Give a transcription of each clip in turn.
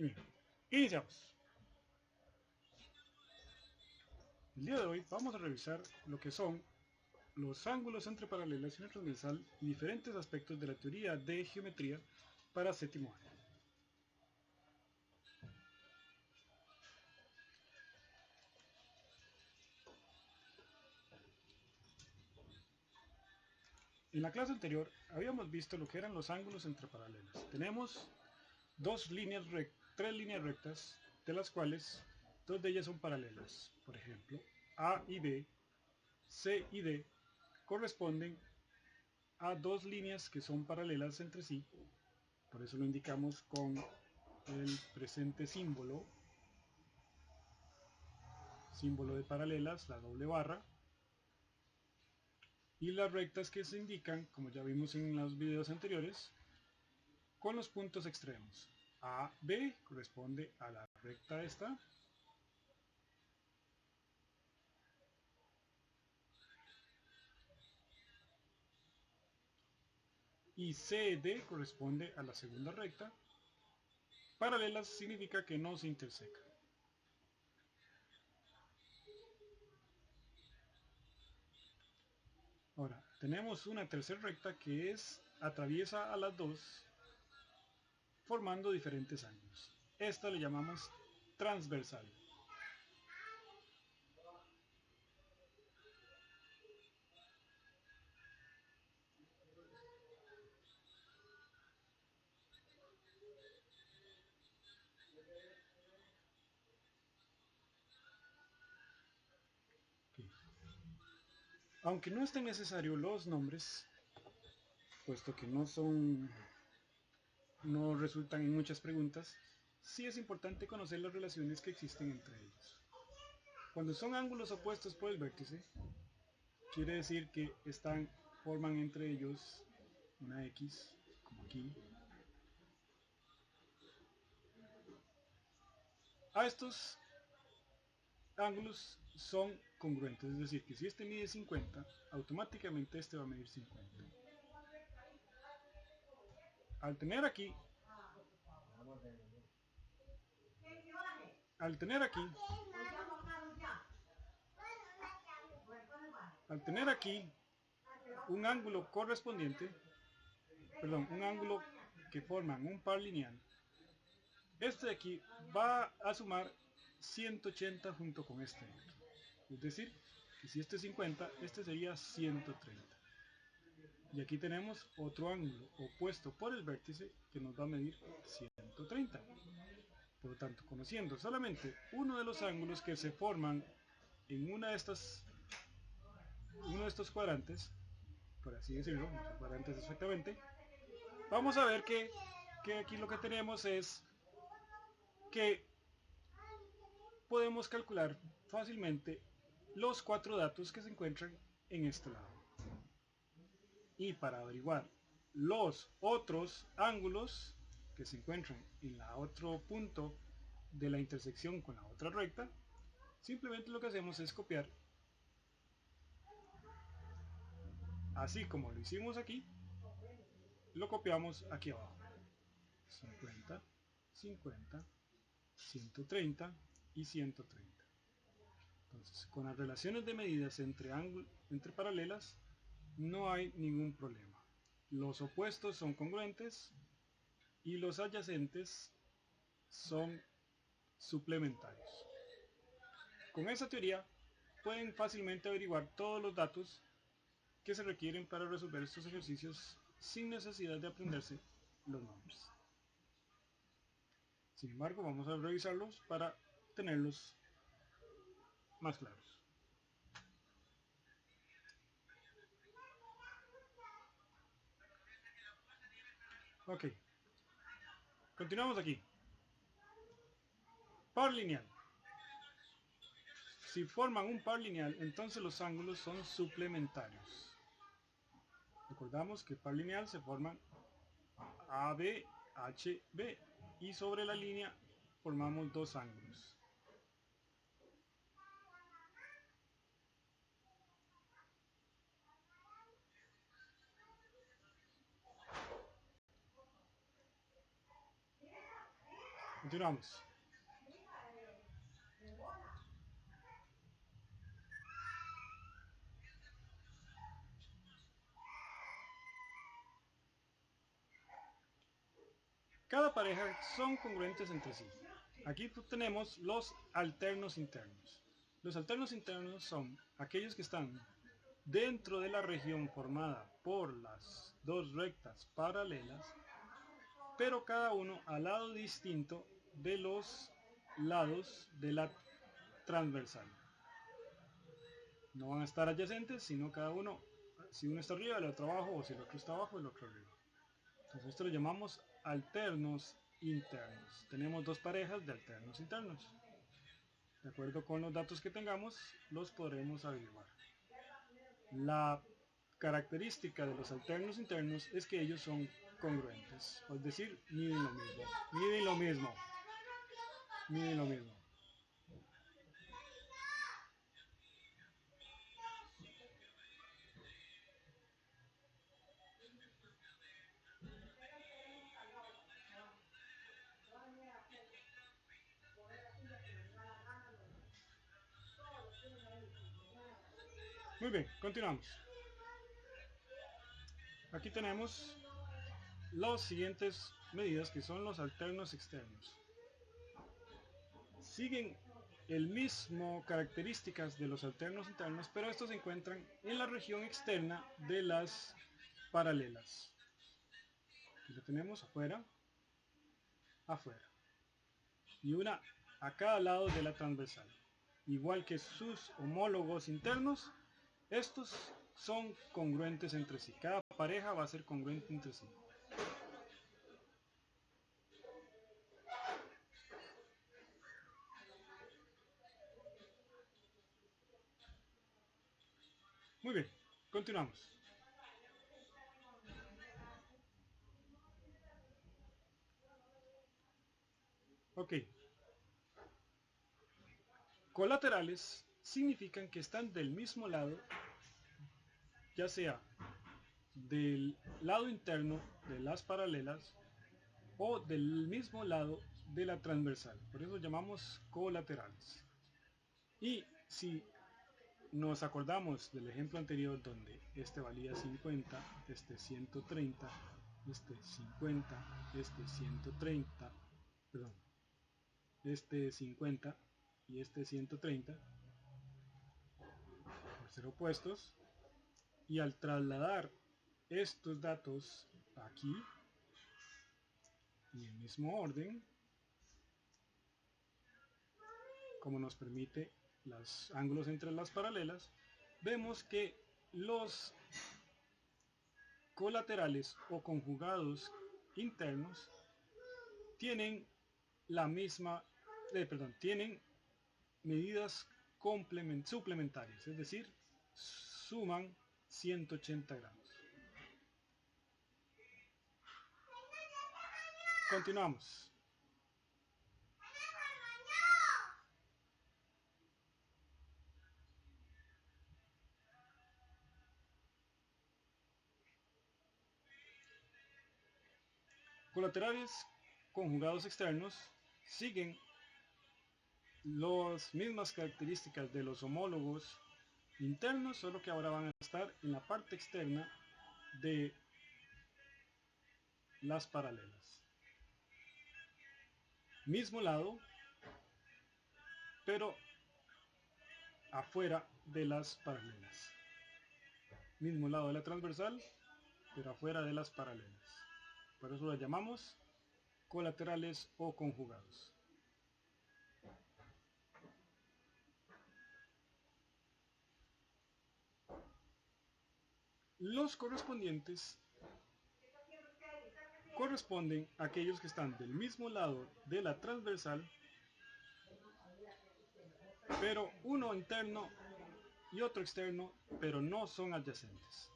Bien, iniciamos. El día de hoy vamos a revisar lo que son los ángulos entre paralelas y una transversal y diferentes aspectos de la teoría de geometría para séptimo año. En la clase anterior habíamos visto lo que eran los ángulos entre paralelas. Tenemos tres líneas rectas, de las cuales dos de ellas son paralelas. Por ejemplo, A y B, C y D corresponden a dos líneas que son paralelas entre sí. Por eso lo indicamos con el presente símbolo de paralelas, la doble barra, y las rectas que se indican, como ya vimos en los videos anteriores, con los puntos extremos. A, B corresponde a la recta esta, y C, D corresponde a la segunda recta. Paralelas significa que no se intersecan. Ahora, tenemos una tercera recta que atraviesa a las dos, formando diferentes ángulos. Esta le llamamos transversal. Okay. Aunque no estén necesarios los nombres, puesto que no resultan en muchas preguntas, sí es importante conocer las relaciones que existen entre ellos. Cuando son ángulos opuestos por el vértice, quiere decir que forman entre ellos una X, como aquí. A estos ángulos son congruentes, es decir, que si este mide 50, automáticamente este va a medir 50. Al tener aquí, al tener aquí, al tener aquí un ángulo correspondiente, perdón, un ángulo que forman un par lineal, este de aquí va a sumar 180 junto con este otro. Es decir, que si este es 50, este sería 130. Y aquí tenemos otro ángulo opuesto por el vértice que nos va a medir 130. Por lo tanto, conociendo solamente uno de los ángulos que se forman en uno de estos cuadrantes, por así decirlo, no son cuadrantes exactamente, vamos a ver que aquí lo que tenemos es que podemos calcular fácilmente los cuatro datos que se encuentran en este lado. Y para averiguar los otros ángulos que se encuentran en la otro punto de la intersección con la otra recta, simplemente lo que hacemos es copiar, así como lo hicimos aquí, lo copiamos aquí abajo. 50, 50, 130 y 130. Entonces, con las relaciones de medidas entre paralelas, no hay ningún problema. Los opuestos son congruentes y los adyacentes son suplementarios. Con esa teoría, pueden fácilmente averiguar todos los datos que se requieren para resolver estos ejercicios sin necesidad de aprenderse los nombres. Sin embargo, vamos a revisarlos para tenerlos más claros. Ok, continuamos aquí. Par lineal. Si forman un par lineal, entonces los ángulos son suplementarios. Recordamos que par lineal se forman AB, HB y sobre la línea formamos dos ángulos. Continuamos. Cada pareja son congruentes entre sí. Aquí tenemos los alternos internos. Los alternos internos son aquellos que están dentro de la región formada por las dos rectas paralelas, pero cada uno al lado distinto de los lados de la transversal. No van a estar adyacentes, sino cada uno, si uno está arriba, el otro abajo, o si el otro está abajo, el otro arriba. Entonces esto lo llamamos alternos internos. Tenemos dos parejas de alternos internos. De acuerdo con los datos que tengamos, los podremos averiguar. La característica de los alternos internos es que ellos son congruentes, es decir, miden lo mismo, miden lo mismo, miden lo mismo. Muy bien, continuamos. Aquí tenemos las siguientes medidas que son los alternos externos. Siguen el mismo características de los alternos internos, pero estos se encuentran en la región externa de las paralelas. Aquí lo tenemos afuera, afuera. Y una a cada lado de la transversal. Igual que sus homólogos internos, estos son congruentes entre sí. Cada pareja va a ser congruente entre sí. Muy bien, continuamos. Ok. Colaterales significan que están del mismo lado, ya sea del lado interno de las paralelas o del mismo lado de la transversal. Por eso llamamos colaterales. Y si nos acordamos del ejemplo anterior donde este valía 50, este 130, este 50, este 130, perdón, este 50 y este 130, por ser opuestos, y al trasladar estos datos aquí, en el mismo orden, como nos permite los ángulos entre las paralelas, vemos que los colaterales o conjugados internos tienen la misma, tienen medidas suplementarias, es decir, suman 180 grados. Continuamos. Colaterales conjugados externos siguen las mismas características de los homólogos internos, solo que ahora van a estar en la parte externa de las paralelas. Mismo lado, pero afuera de las paralelas. Mismo lado de la transversal, pero afuera de las paralelas. Por eso las llamamos colaterales o conjugados. Los correspondientes corresponden a aquellos que están del mismo lado de la transversal, pero uno interno y otro externo, pero no son adyacentes.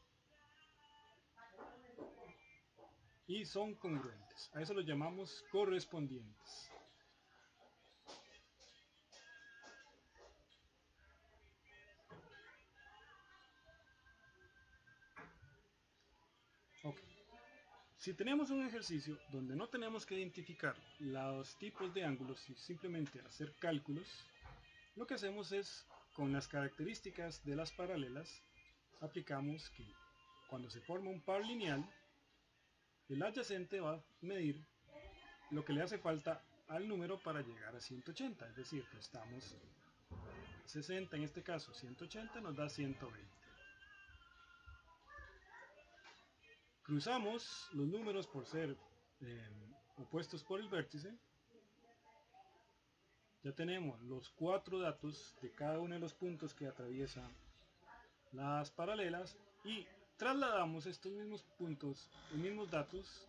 Y son congruentes. A eso los llamamos correspondientes. Okay. Si tenemos un ejercicio donde no tenemos que identificar los tipos de ángulos y simplemente hacer cálculos, lo que hacemos es, con las características de las paralelas, aplicamos que cuando se forma un par lineal, el adyacente va a medir lo que le hace falta al número para llegar a 180, es decir, restamos 60 en este caso, 180 nos da 120. Cruzamos los números por ser opuestos por el vértice. Ya tenemos los 4 datos de cada uno de los puntos que atraviesan las paralelas y trasladamos estos mismos puntos, los mismos datos,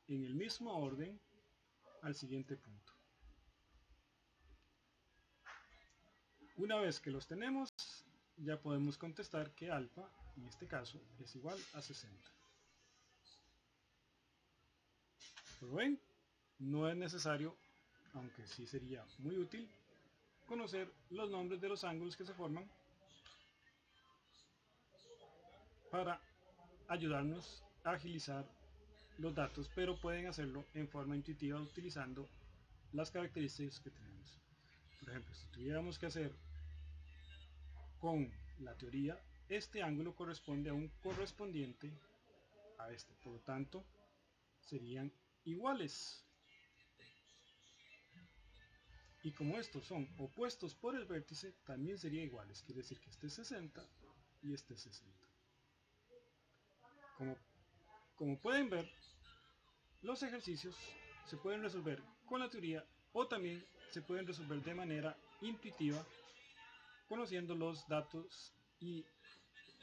en el mismo orden al siguiente punto. Una vez que los tenemos, ya podemos contestar que alfa, en este caso, es igual a 60. Pero ven, no es necesario, aunque sí sería muy útil, conocer los nombres de los ángulos que se forman para ayudarnos a agilizar los datos, pero pueden hacerlo en forma intuitiva utilizando las características que tenemos. Por ejemplo, si tuviéramos que hacer con la teoría, este ángulo corresponde a un correspondiente a este, por lo tanto serían iguales. Y como estos son opuestos por el vértice, también serían iguales, quiere decir que este es 60 y este es 60. Como pueden ver, los ejercicios se pueden resolver con la teoría o también se pueden resolver de manera intuitiva, conociendo los datos y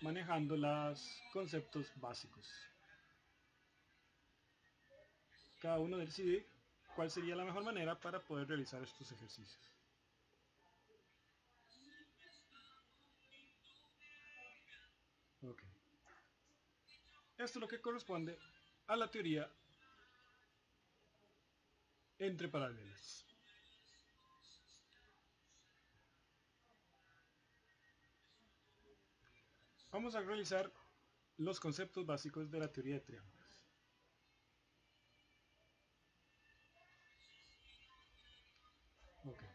manejando los conceptos básicos. Cada uno decide cuál sería la mejor manera para poder realizar estos ejercicios. Okay. Esto es lo que corresponde a la teoría entre paralelas. Vamos a realizar los conceptos básicos de la teoría de triángulos. Okay.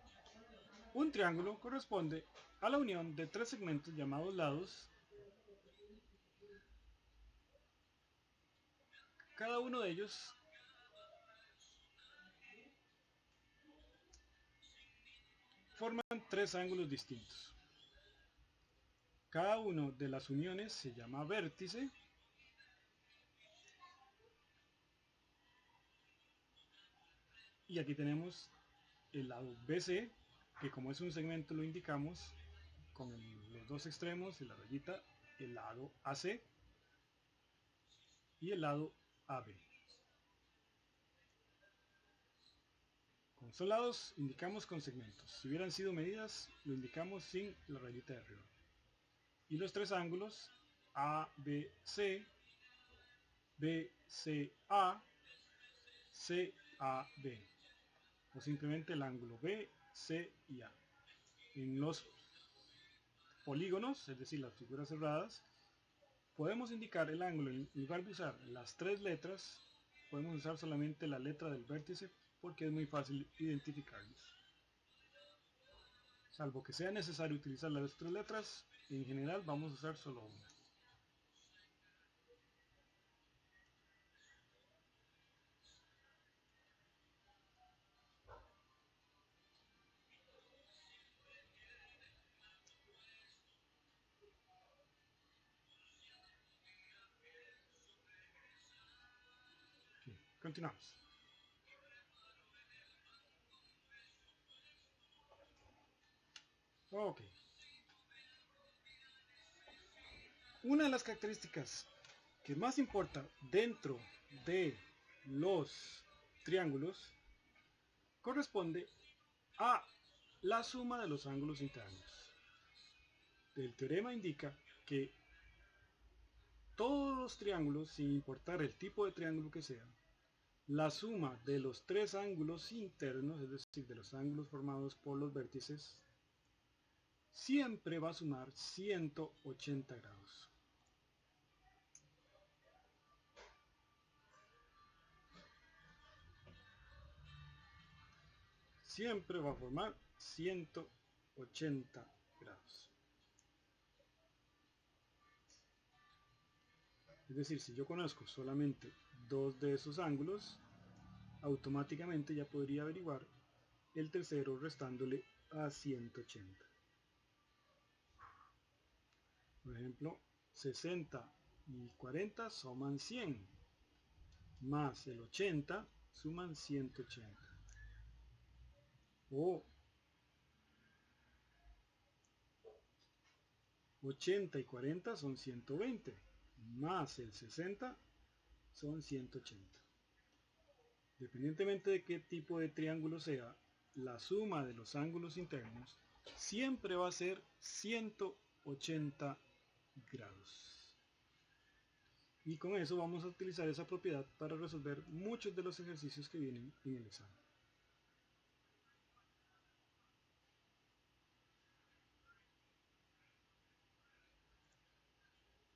Un triángulo corresponde a la unión de tres segmentos llamados lados. Cada uno de ellos forman tres ángulos distintos. Cada una de las uniones se llama vértice. Y aquí tenemos el lado BC, que como es un segmento lo indicamos con los dos extremos y la rayita, el lado AC y el lado AB. Con estos lados indicamos con segmentos. Si hubieran sido medidas, lo indicamos sin la rayita de arriba. Y los tres ángulos ABC, BCA, CAB, o simplemente el ángulo B, C y A. En los polígonos, es decir, las figuras cerradas, podemos indicar el ángulo, en lugar de usar las tres letras, podemos usar solamente la letra del vértice porque es muy fácil identificarlos. Salvo que sea necesario utilizar las tres letras, en general vamos a usar solo una. Okay, continuamos. Ok. Una de las características que más importa dentro de los triángulos corresponde a la suma de los ángulos internos. El teorema indica que todos los triángulos, sin importar el tipo de triángulo que sea, la suma de los tres ángulos internos, es decir, de los ángulos formados por los vértices, siempre va a sumar 180 grados. siempre va a formar 180 grados. Es decir, si yo conozco solamente dos de esos ángulos, automáticamente ya podría averiguar el tercero restándole a 180. Por ejemplo, 60 y 40 suman 100, más el 80 suman 180. O 80 y 40 son 120, más el 60 son 180. Independientemente de qué tipo de triángulo sea, la suma de los ángulos internos siempre va a ser 180 grados. Y con eso vamos a utilizar esa propiedad para resolver muchos de los ejercicios que vienen en el examen.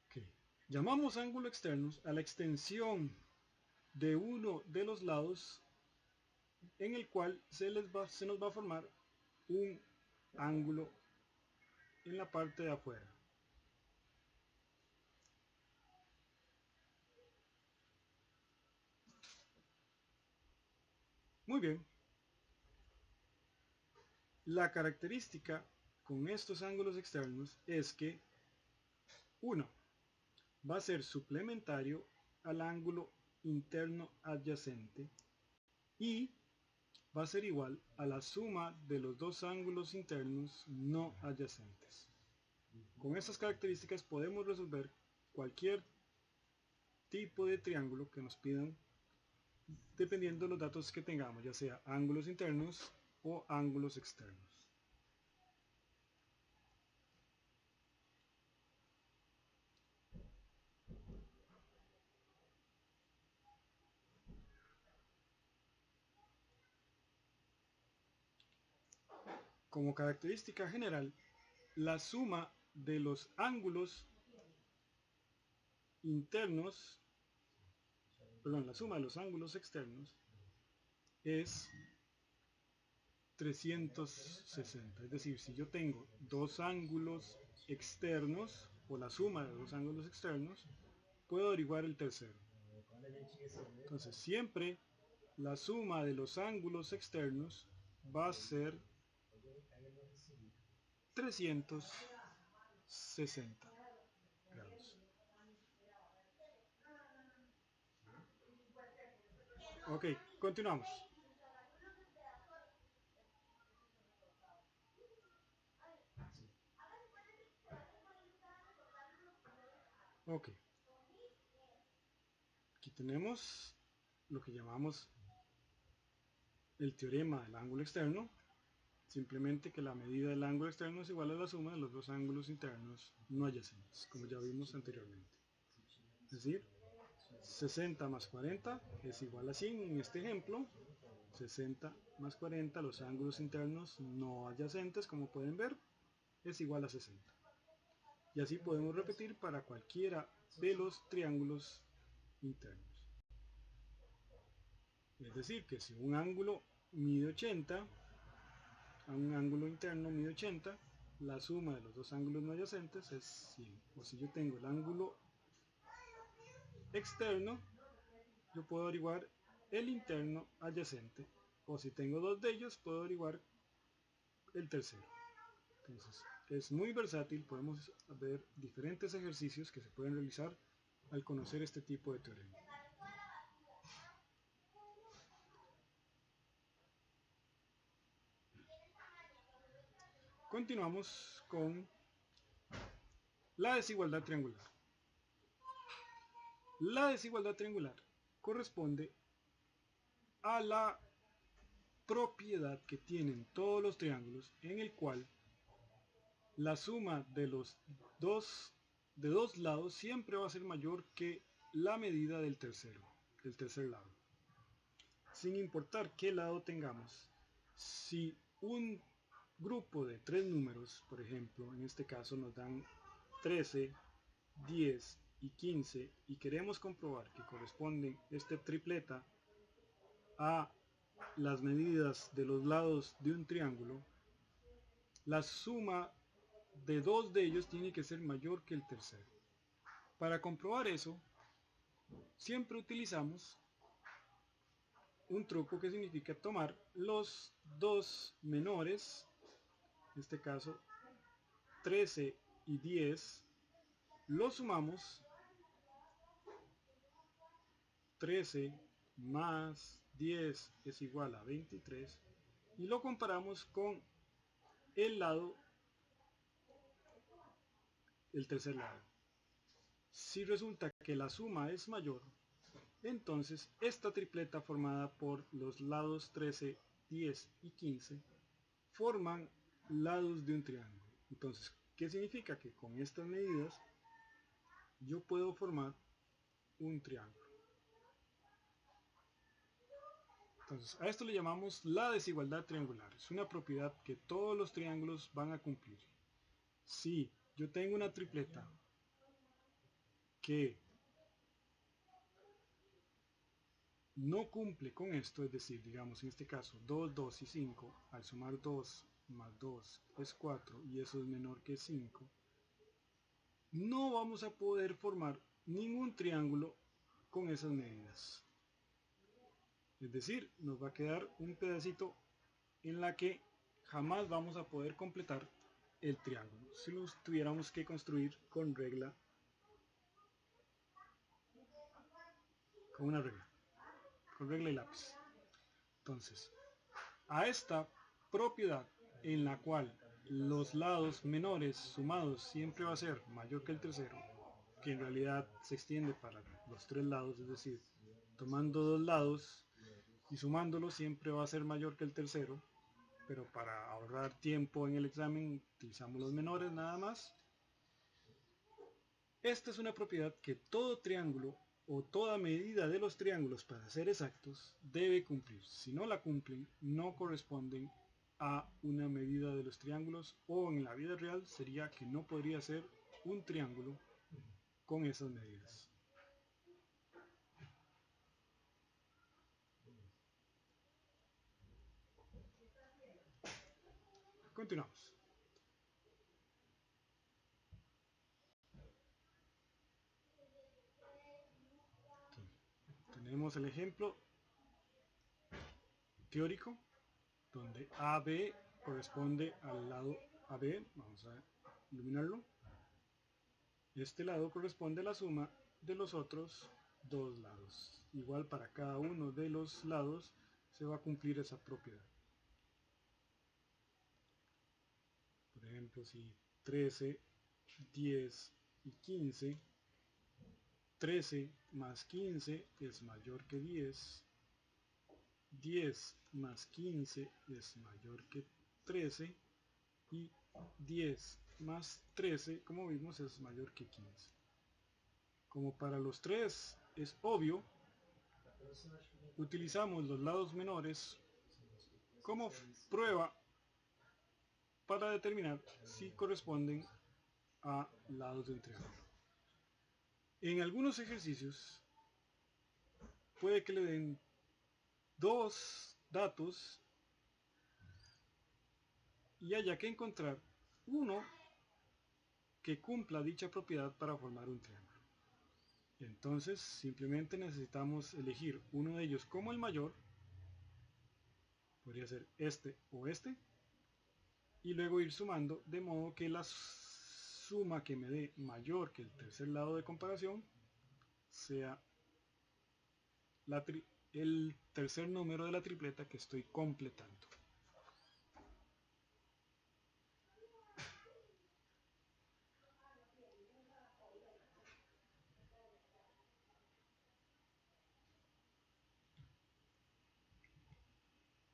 Okay. Llamamos ángulo externos a la extensión de uno de los lados en el cual se nos va a formar un ángulo en la parte de afuera. Muy bien. La característica con estos ángulos externos es que uno va a ser suplementario al ángulo interno adyacente y va a ser igual a la suma de los dos ángulos internos no adyacentes. Con estas características podemos resolver cualquier tipo de triángulo que nos pidan dependiendo de los datos que tengamos, ya sea ángulos internos o ángulos externos. Como característica general, la suma de los ángulos internos, perdón, la suma de los ángulos externos es 360. Es decir, si yo tengo dos ángulos externos, o la suma de dos ángulos externos, puedo averiguar el tercero. Entonces, siempre la suma de los ángulos externos va a ser 360 grados. Ok, continuamos. Ok. Aquí tenemos lo que llamamos el teorema del ángulo externo. Simplemente que la medida del ángulo externo es igual a la suma de los dos ángulos internos no adyacentes, como ya vimos anteriormente. Es decir, 60 más 40 es igual a 100 en este ejemplo. 60 más 40, los ángulos internos no adyacentes, como pueden ver, es igual a 60. Y así podemos repetir para cualquiera de los triángulos internos. Es decir, que si un ángulo mide 80, a un ángulo interno mide 80, la suma de los dos ángulos no adyacentes es 100. O si yo tengo el ángulo externo, yo puedo averiguar el interno adyacente. O si tengo dos de ellos, puedo averiguar el tercero. Entonces, es muy versátil, podemos ver diferentes ejercicios que se pueden realizar al conocer este tipo de teorema. Continuamos con la desigualdad triangular. La desigualdad triangular corresponde a la propiedad que tienen todos los triángulos en el cual la suma de los dos lados siempre va a ser mayor que la medida del tercer lado. Sin importar qué lado tengamos, si un grupo de tres números, por ejemplo, en este caso nos dan 13, 10 y 15 y queremos comprobar que corresponden este tripleta a las medidas de los lados de un triángulo, la suma de dos de ellos tiene que ser mayor que el tercero. Para comprobar eso, siempre utilizamos un truco que significa tomar los dos menores, en este caso 13 y 10, los sumamos, 13 más 10 es igual a 23, y lo comparamos con el tercer lado. Si resulta que la suma es mayor, entonces esta tripleta formada por los lados 13, 10 y 15 forman lados de un triángulo. Entonces, ¿qué significa? Que con estas medidas yo puedo formar un triángulo. Entonces, a esto le llamamos la desigualdad triangular. Es una propiedad que todos los triángulos van a cumplir. Si yo tengo una tripleta que no cumple con esto, es decir, digamos en este caso 2, 2 y 5, al sumar 2 más 2 es 4 y eso es menor que 5, no vamos a poder formar ningún triángulo con esas medidas. Es decir, nos va a quedar un pedacito en la que jamás vamos a poder completar el triángulo si lo tuviéramos que construir con una regla, con regla y lápiz. Entonces, a esta propiedad en la cual los lados menores sumados siempre va a ser mayor que el tercero, que en realidad se extiende para los tres lados, es decir, tomando dos lados y sumándolos siempre va a ser mayor que el tercero, pero para ahorrar tiempo en el examen utilizamos los menores nada más. Esta es una propiedad que todo triángulo o toda medida de los triángulos, para ser exactos, debe cumplir. Si no la cumplen, no corresponden a una medida de los triángulos, o en la vida real sería que no podría ser un triángulo con esas medidas. Continuamos. Tenemos el ejemplo teórico donde AB corresponde al lado AB. Vamos a iluminarlo. Este lado corresponde a la suma de los otros dos lados. Igual para cada uno de los lados se va a cumplir esa propiedad. Por ejemplo, si 13, 10 y 15, 13 más 15 es mayor que 10, 10 más 15 es mayor que 13 y 10 más 13, como vimos, es mayor que 15. Como para los tres es obvio, utilizamos los lados menores como prueba para determinar si corresponden a lados de un triángulo. En algunos ejercicios puede que le den dos datos y haya que encontrar uno que cumpla dicha propiedad para formar un triángulo. Entonces simplemente necesitamos elegir uno de ellos como el mayor, podría ser este o este, y luego ir sumando de modo que la suma que me dé mayor que el tercer lado de comparación sea el tercer número de la tripleta que estoy completando.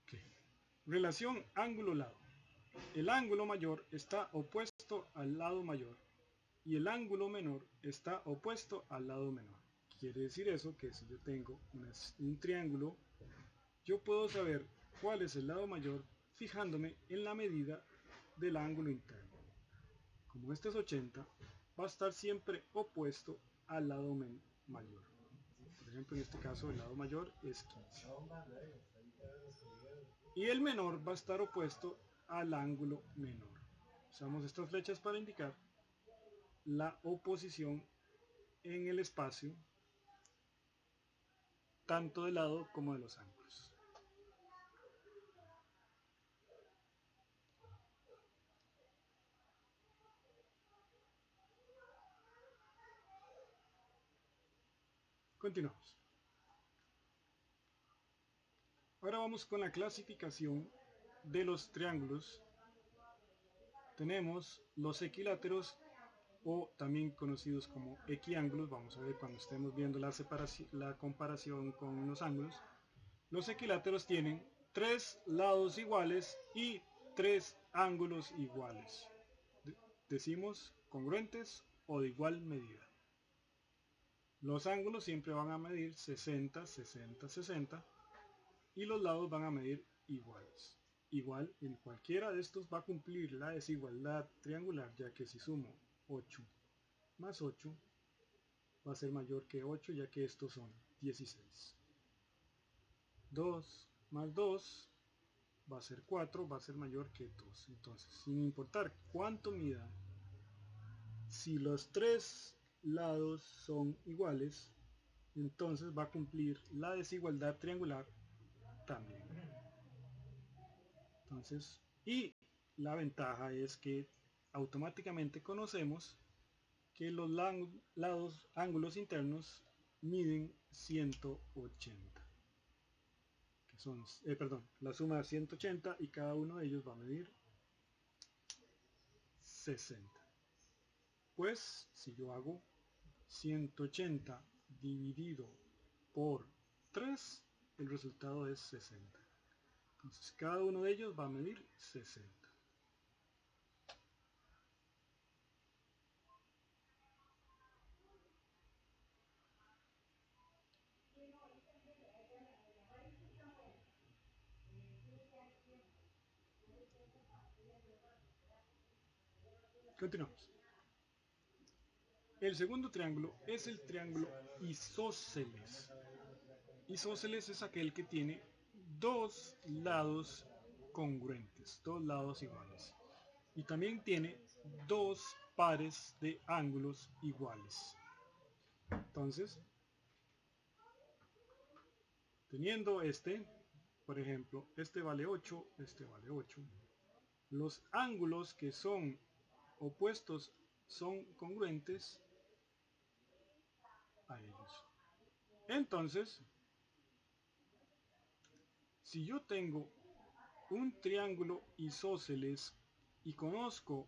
Okay. Relación ángulo-lado. El ángulo mayor está opuesto al lado mayor y el ángulo menor está opuesto al lado menor. Quiere decir eso que si yo tengo un triángulo, yo puedo saber cuál es el lado mayor fijándome en la medida del ángulo interno. Como este es 80, va a estar siempre opuesto al lado mayor. Por ejemplo, en este caso el lado mayor es 15. y el menor va a estar opuesto al ángulo menor. Usamos estas flechas para indicar la oposición en el espacio, tanto del lado como de los ángulos. Continuamos. Ahora vamos con la clasificación de los triángulos. Tenemos los equiláteros, o también conocidos como equiángulos. Vamos a ver cuando estemos viendo la comparación con los ángulos. Los equiláteros tienen 3 lados iguales y 3 ángulos iguales. Decimos congruentes o de igual medida. Los ángulos siempre van a medir 60, 60, 60 y los lados van a medir iguales. Igual, en cualquiera de estos va a cumplir la desigualdad triangular, ya que si sumo 8 más 8 va a ser mayor que 8, ya que estos son 16. 2 más 2 va a ser 4, va a ser mayor que 2. Entonces, sin importar cuánto mida, si los tres lados son iguales, entonces va a cumplir la desigualdad triangular también. Entonces, y la ventaja es que automáticamente conocemos que los ángulos internos miden 180. Que son, la suma de 180 y cada uno de ellos va a medir 60. Pues si yo hago 180 dividido por 3, el resultado es 60. Entonces cada uno de ellos va a medir 60. Continuamos. El segundo triángulo es el triángulo isósceles. Isósceles es aquel que tiene dos lados congruentes, dos lados iguales. Y también tiene dos pares de ángulos iguales. Entonces, teniendo por ejemplo, este vale 8, este vale 8. Los ángulos que son opuestos son congruentes a ellos. Entonces, si yo tengo un triángulo isósceles y conozco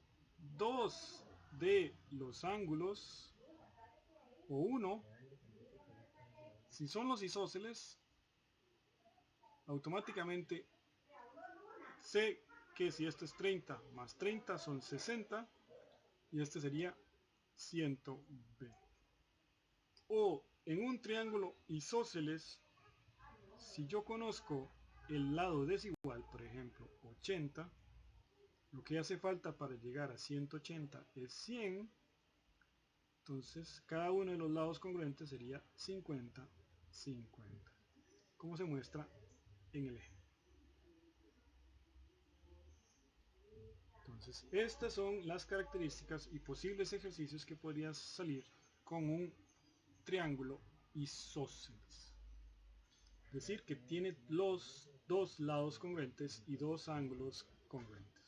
dos de los ángulos, o uno, si son los isósceles, automáticamente sé que si este es 30 más 30 son 60 y este sería 100b. O en un triángulo isósceles, si yo conozco el lado desigual, por ejemplo 80, lo que hace falta para llegar a 180 es 100. Entonces cada uno de los lados congruentes sería 50, 50, como se muestra en el ejemplo. Entonces estas son las características y posibles ejercicios que podrían salir con un triángulo isósceles. Es decir, que tiene los dos lados congruentes y dos ángulos congruentes.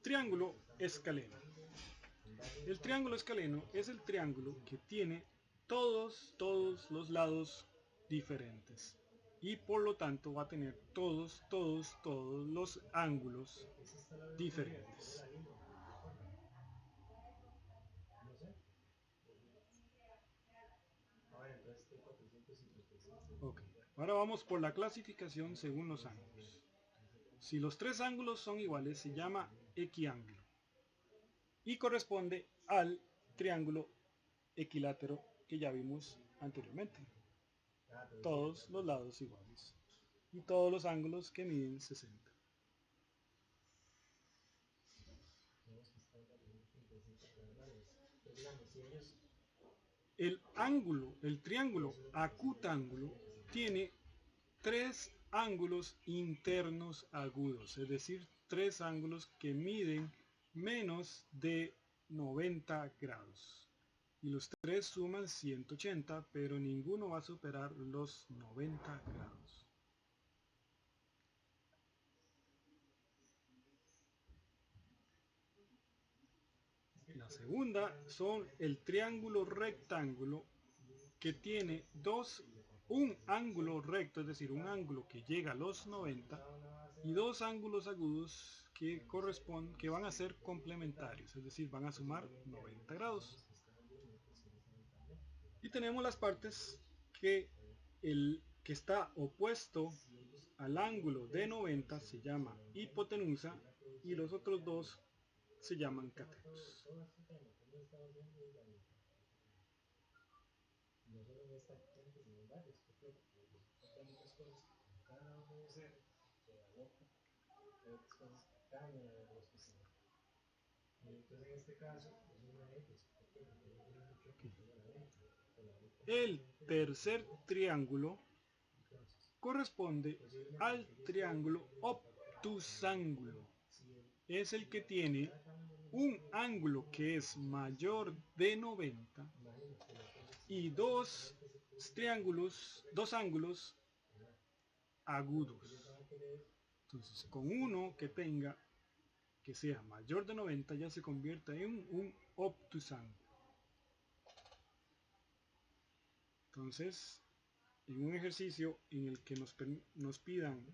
Triángulo escaleno. El triángulo escaleno es el triángulo que tiene todos los lados diferentes y por lo tanto va a tener todos los ángulos diferentes. Ok, ahora vamos por la clasificación según los ángulos. Si los tres ángulos son iguales se llama equiángulo y corresponde al triángulo equilátero que ya vimos anteriormente. Todos los lados iguales. Y todos los ángulos que miden 60. El ángulo, el triángulo acutángulo, tiene tres ángulos internos agudos, es decir, tres ángulos que miden menos de 90 grados. Y los tres suman 180, pero ninguno va a superar los 90 grados. La segunda son el triángulo rectángulo, que tiene un ángulo recto, es decir, un ángulo que llega a los 90, y dos ángulos agudos que van a ser complementarios, es decir, van a sumar 90 grados. Y tenemos las partes que el que está opuesto al ángulo de 90 se llama hipotenusa y los otros dos se llaman catetos. El tercer triángulo corresponde al triángulo obtusángulo. Es el que tiene un ángulo que es mayor de 90 y dos ángulos agudos. Entonces, con uno que sea mayor de 90 ya se convierte en un obtusángulo. Entonces, en un ejercicio en el que nos pidan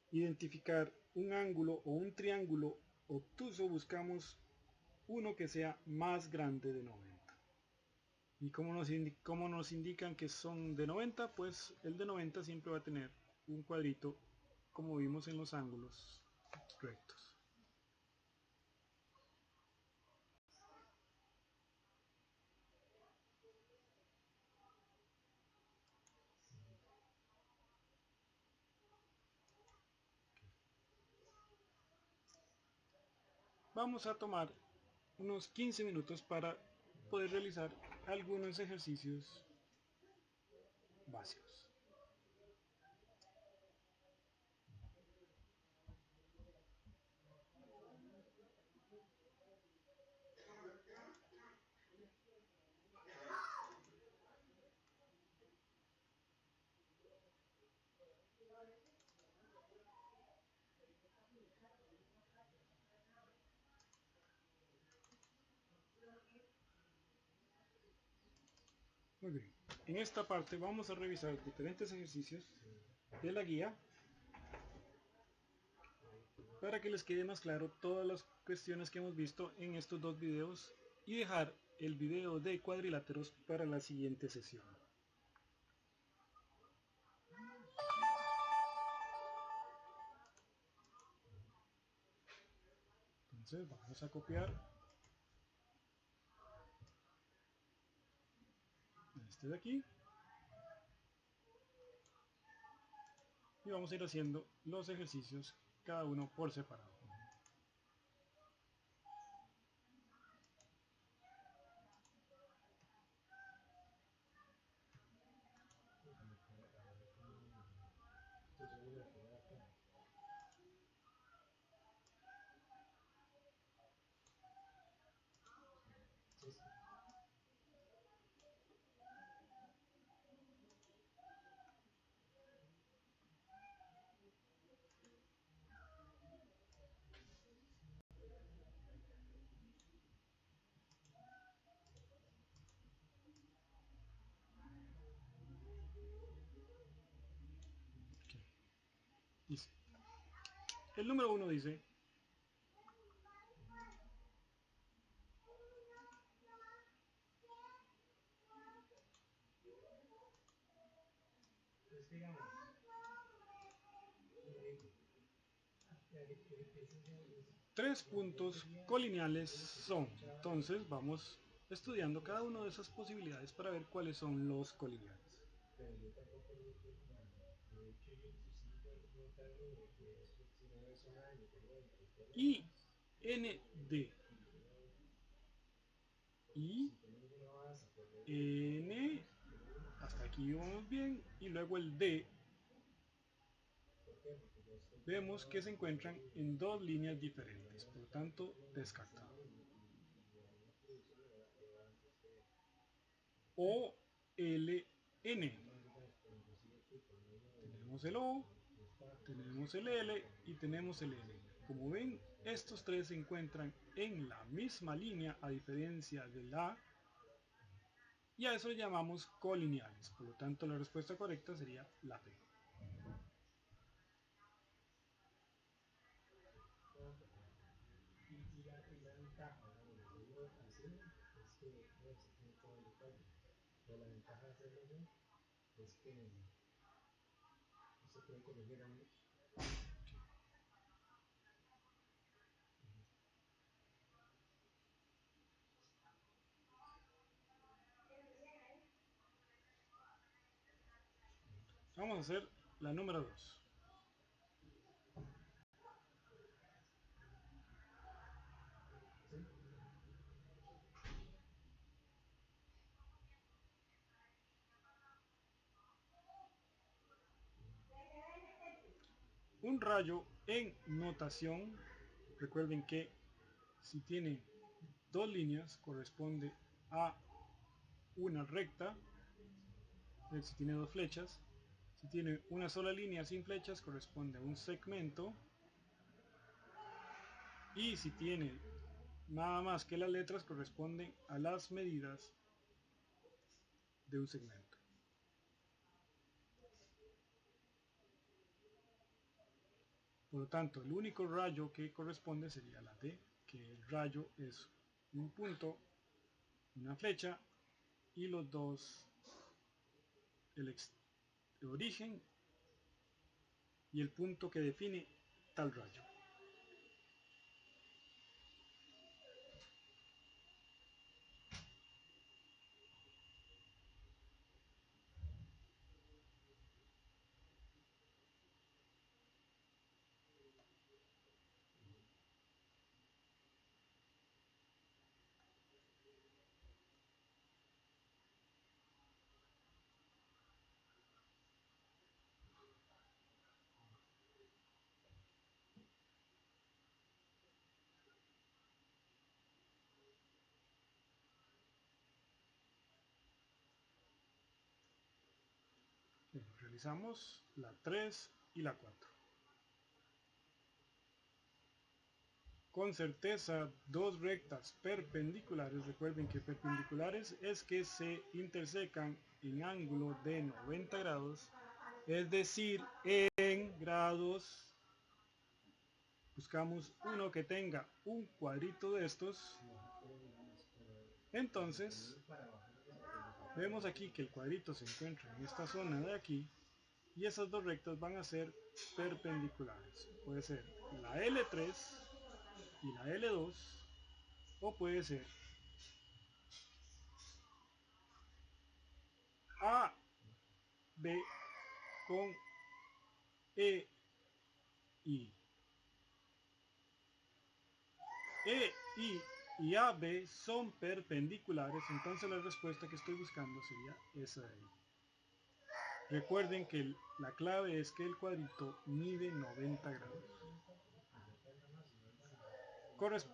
identificar un ángulo o un triángulo obtuso, buscamos uno que sea más grande de 90. ¿Y cómo nos indican que son de 90? Pues el de 90 siempre va a tener un cuadrito, como vimos en los ángulos rectos. Vamos a tomar unos 15 minutos para poder realizar algunos ejercicios básicos. Muy bien, en esta parte vamos a revisar diferentes ejercicios de la guía para que les quede más claro todas las cuestiones que hemos visto en estos dos videos y dejar el video de cuadriláteros para la siguiente sesión. Entonces vamos a copiar este de aquí y vamos a ir haciendo los ejercicios cada uno por separado. Dice, el número 1 dice: tres puntos colineales son. Entonces vamos estudiando cada una de esas posibilidades para ver cuáles son los colineales. Y n d y n, hasta aquí vamos bien, y luego el d, vemos que se encuentran en dos líneas diferentes, por lo tanto descartado. O L N, tenemos el O, tenemos el L y tenemos el N. Como ven, estos tres se encuentran en la misma línea a diferencia de la, y a eso le llamamos colineales. Por lo tanto, la respuesta correcta sería la B. Vamos a hacer la número 2. Un rayo en notación, recuerden que si tiene dos líneas corresponde a una recta, si tiene dos flechas. Si tiene una sola línea sin flechas corresponde a un segmento, y si tiene nada más que las letras corresponden a las medidas de un segmento. Por lo tanto, el único rayo que corresponde sería la D, que el rayo es un punto, una flecha y los dos, el origen y el punto que define tal rayo. Bien, realizamos la 3 y la 4. Con certeza, dos rectas perpendiculares, recuerden que perpendiculares es que se intersecan en ángulo de 90 grados, es decir, en grados. Buscamos uno que tenga un cuadrito de estos. Entonces, vemos aquí que el cuadrito se encuentra en esta zona de aquí, y esas dos rectas van a ser perpendiculares. Puede ser la L3 y la L2, o puede ser A, B con E, I. E, I y AB son perpendiculares, entonces la respuesta que estoy buscando sería esa de ahí. Recuerden que la clave es que el cuadrito mide 90 grados.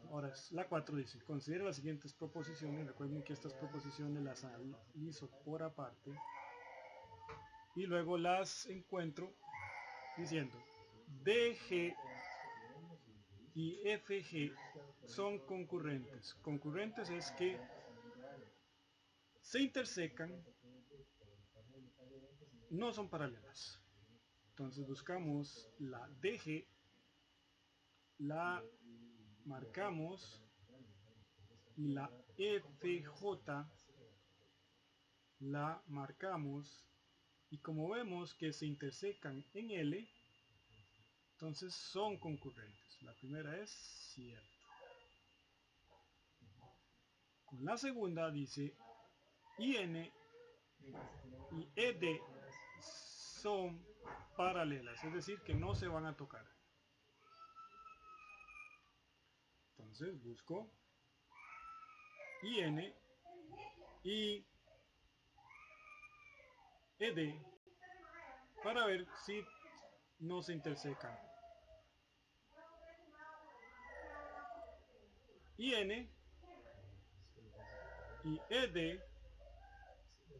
Ahora la 4 dice, considera las siguientes proposiciones. Recuerden que estas proposiciones las analizo por aparte y luego las encuentro diciendo DG y FG son concurrentes. Concurrentes es que se intersecan, no son paralelas. Entonces buscamos la DG, la marcamos, y la FJ la marcamos, y como vemos que se intersecan en L, entonces son concurrentes. La primera es cierta. La segunda dice IN y ED son paralelas, es decir, que no se van a tocar. Entonces busco IN y ED para ver si no se intersecan. IN y ED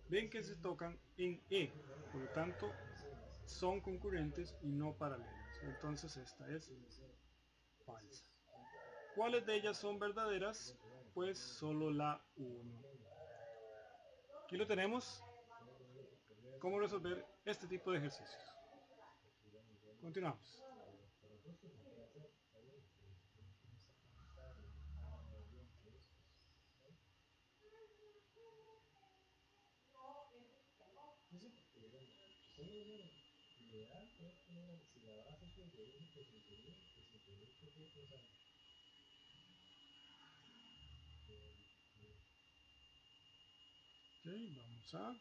ven que se tocan en E, por lo tanto son concurrentes y no paralelas. Entonces esta es falsa. ¿Cuáles de ellas son verdaderas? Pues solo la 1. Aquí lo tenemos. ¿Cómo resolver este tipo de ejercicios? Continuamos. Ok, vamos a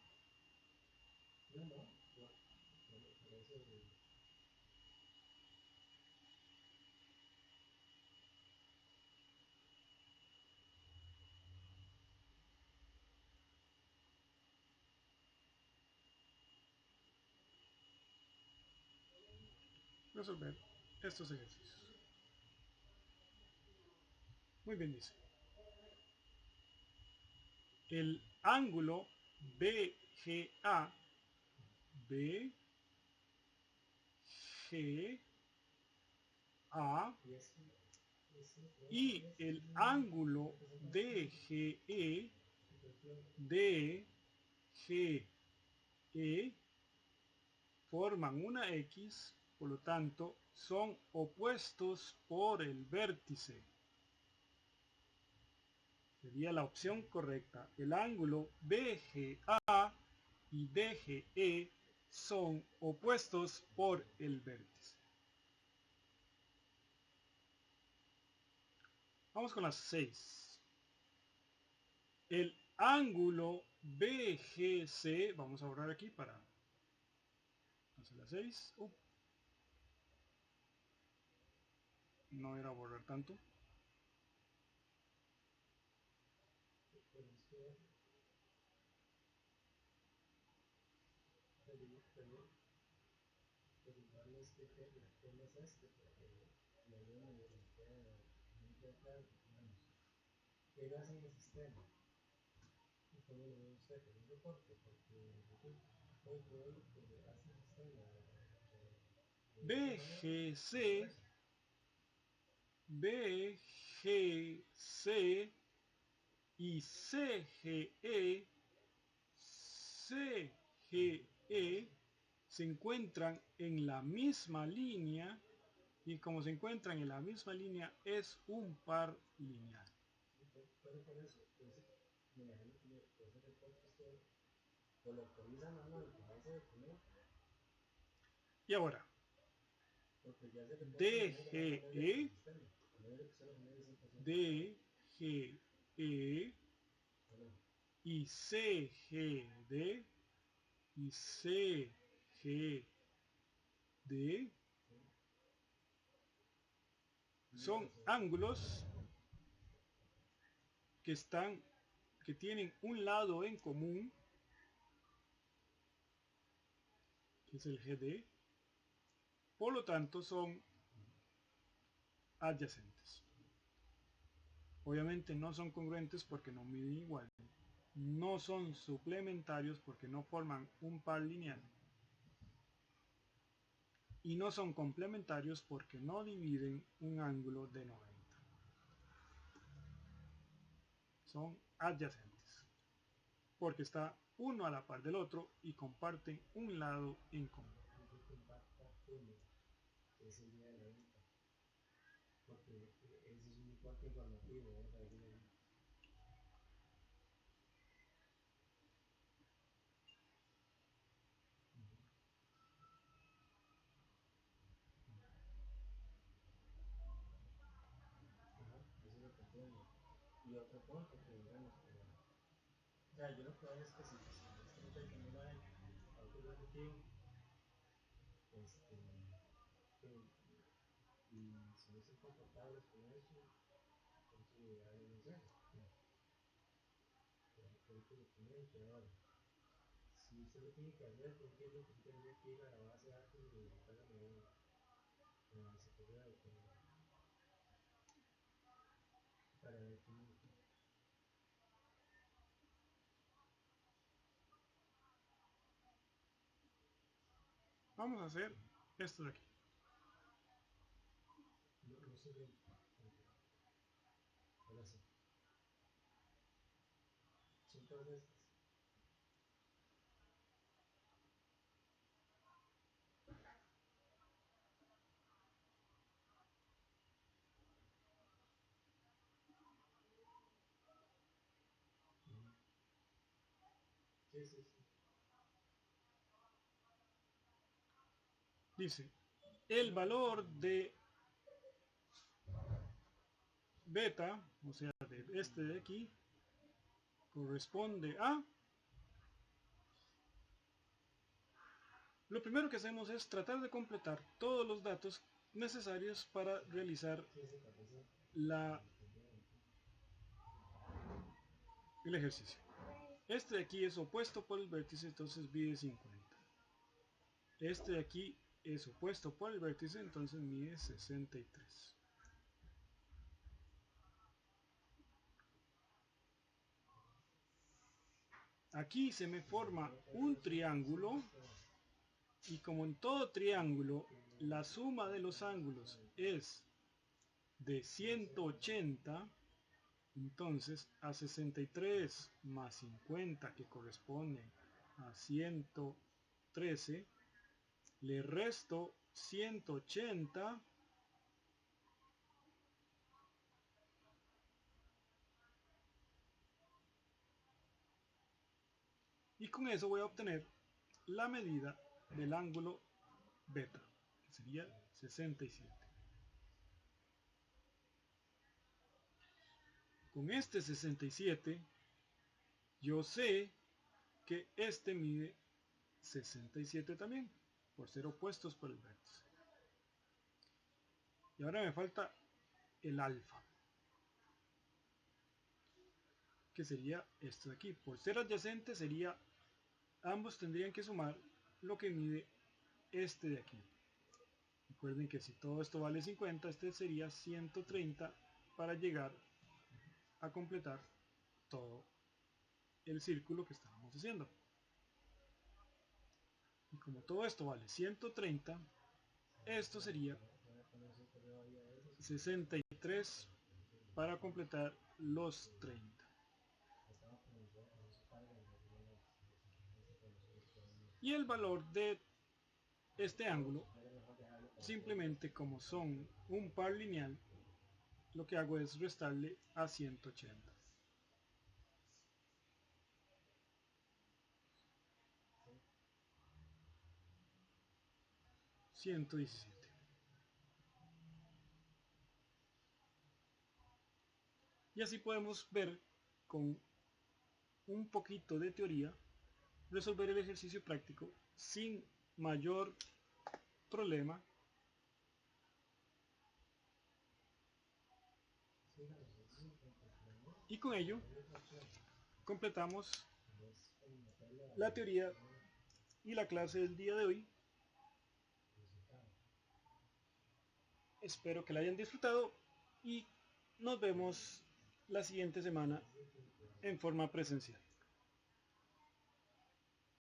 resolver estos ejercicios. Muy bien, dice. El ángulo BGA, BGA y el ángulo DGE, DGE forman una X, por lo tanto son opuestos por el vértice. Sería la opción correcta. El ángulo BGA y DGE son opuestos por el vértice. Vamos con las 6. El ángulo BGC, vamos a borrar aquí para hacer la 6. No era borrar tanto. BGC, BGC y CGE, CGE se encuentran en la misma línea y como se encuentran en la misma línea es un par lineal. Y ahora, DGE, DGE y CGD y CGD son ángulos que tienen un lado en común, que es el GD, por lo tanto son adyacentes. Obviamente no son congruentes porque no miden igual. No son suplementarios porque no forman un par lineal. Y no son complementarios porque no dividen un ángulo de 90. Son adyacentes. Porque está uno a la par del otro y comparten un lado en común. Y otro punto que digamos, o sea, yo lo que hago es que si este muchacho no lo ha hecho, cálculo efectivo, que, y si no están confortables con eso, entonces ya deben ser. Creo que documento ahora. Si usted lo tiene que hacer, yo entiendo que usted tendría que ir a la base de datos y verificar la medida en ese correo para ver cómo. Vamos a hacer esto de aquí. No sé bien. Ahora sí. Son todas estas. Sí, sí, sí. Dice, el valor de beta, o sea, de este de aquí, corresponde a... Lo primero que hacemos es tratar de completar todos los datos necesarios para realizar el ejercicio. Este de aquí es opuesto por el vértice, entonces mide 50. Este de aquí es opuesto por el vértice, entonces mide 63. Aquí se me forma un triángulo y como en todo triángulo la suma de los ángulos es de 180, entonces a 63 más 50 que corresponde a 113 le resto 180 y con eso voy a obtener la medida del ángulo beta, que sería 67. Con este 67 yo sé que este mide 67 también, por ser opuestos por el vértice. Y ahora me falta el alfa, que sería esto de aquí. Por ser adyacente sería, ambos tendrían que sumar lo que mide este de aquí. Recuerden que si todo esto vale 50, este sería 130 para llegar a completar todo el círculo que estábamos haciendo. Y como todo esto vale 130, esto sería 63 para completar los 30. Y el valor de este ángulo, simplemente como son un par lineal, lo que hago es restarle a 180. 117. Y así podemos ver con un poquito de teoría resolver el ejercicio práctico sin mayor problema. Y con ello completamos la teoría y la clase del día de hoy. Espero que la hayan disfrutado y nos vemos la siguiente semana en forma presencial.